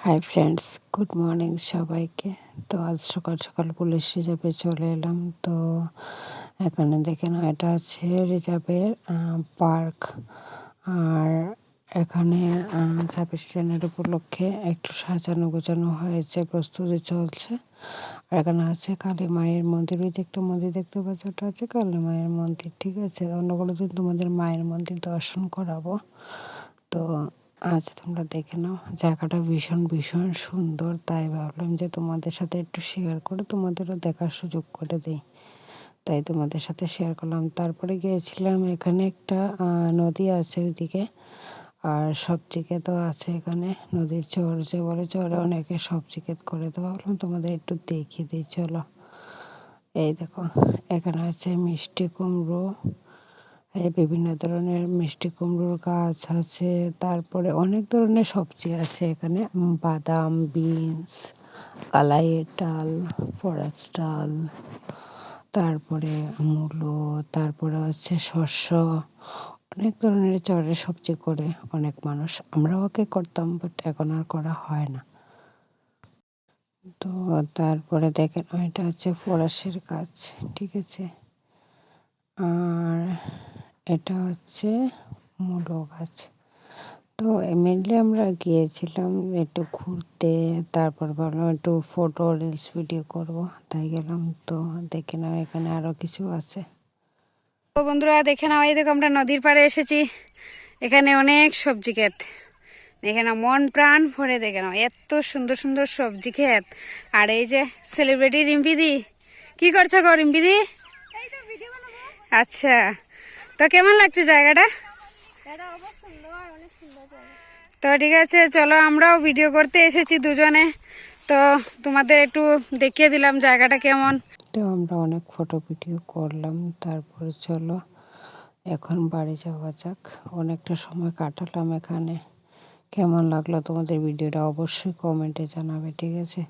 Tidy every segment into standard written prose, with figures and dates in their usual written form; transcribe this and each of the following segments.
Hi friends, good morning সবাইকে। তো আজ সকাল সকাল পুলিশ রিজার্ভে চলে এলাম। তো এখানে দেখে না, এটা আছে রিজার্ভের পার্ক। আর এখানে 26 জানুয়ারি উপলক্ষে একটু সাজানো গোছানো হয়েছে, প্রস্তুতি চলছে। আর এখানে আছে কালী মায়ের মন্দির। ওই যে একটা মন্দির দেখতে পাচ্ছ, ওটা আছে কালী মায়ের মন্দির, ঠিক আছে। অন্য কোনো দিন তোমাদের মায়ের মন্দির দর্শন করাবো। তো আজ তোমরা দেখে নাও, জায়গাটা ভীষণ ভীষণ সুন্দর। তাই ভাবলাম যে তোমাদের সাথে একটু শেয়ার করে তোমাদেরও দেখার সুযোগ করে দিই, তাই তোমাদের সাথে শেয়ার করলাম। তারপরে গিয়েছিলাম, এখানে একটা নদী আছে ওইদিকে, আর সবজি ক্ষেতও আছে এখানে। নদীর চর যে বলে, চরে অনেকে সবজি ক্ষেত করে। তো ভাবলাম তোমাদের একটু দেখিয়ে দিই, চলো। এই দেখো, এখানে আছে মিষ্টি কুমড়ো, বিভিন্ন ধরনের মিষ্টি কুমড়োর গাছ আছে। তারপরে অনেক ধরনের সবজি আছে এখানে, বাদাম, বিনস, কালাইয়ের ডাল, ফরাস ডাল, তারপরে মূলো, তারপরে হচ্ছে শস্য। অনেক ধরনের চরের সবজি করে অনেক মানুষ। আমরাও ওকে করতাম, বাট এখন আর করা হয় না। তো তারপরে দেখেন, এটা হচ্ছে ফরাসের গাছ, ঠিক আছে। আর এটা হচ্ছে মূলো গাছ। তো মেনলি আমরা গিয়েছিলাম একটু ঘুরতে, তারপর ভাবলাম একটু ফটো রিলস ভিডিও করব, তাই গেলাম। তো দেখে নাও, এখানে আরও কিছু আছে। তো বন্ধুরা দেখে নাও, এই দেখো আমরা নদীর পাড়ে এসেছি। এখানে অনেক সবজি ক্ষেত, দেখে নাও, মন প্রাণ ভরে দেখে নাও, এত সুন্দর সুন্দর সবজি ক্ষেত। আর এই যে সেলিব্রিটি রিম্পিদি, কি করছো গো রিম্পিদি? আচ্ছা, তো কেমন লাগছে জায়গাটা? তো ঠিক আছে, চলো, আমরাও ভিডিও করতে এসেছি দুজনে। তো তোমাদের একটু দেখিয়ে দিলাম জায়গাটা কেমন। তো আমরা অনেক ফটো ভিডিও করলাম, তারপরে চলো এখন বাড়ি যাওয়া যাক। অনেকটা সময় কাটালাম এখানে। কেমন লাগলো তোমাদের ভিডিওটা অবশ্যই কমেন্টে জানাবে, ঠিক আছে।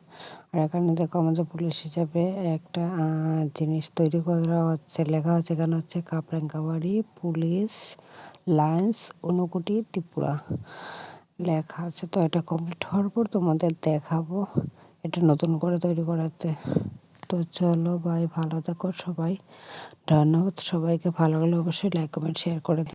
আর এখানে দেখো, আমাদের পুলিশ হিসাবে একটা জিনিস তৈরি করা হচ্ছে, লেখা হচ্ছে এখানে হচ্ছে কাপড়াঙ্গাবাড়ি পুলিশ লাইন্স, ঊনকোটি, ত্রিপুরা লেখা আছে। তো এটা কমপ্লিট হওয়ার পর তোমাদের দেখাবো, এটা নতুন করে তৈরি করাতে। তো চলো ভাই, ভালো থাকো সবাই। ধন্যবাদ সবাইকে। ভালো লাগলে অবশ্যই লাইক কমেন্ট শেয়ার করে দিন।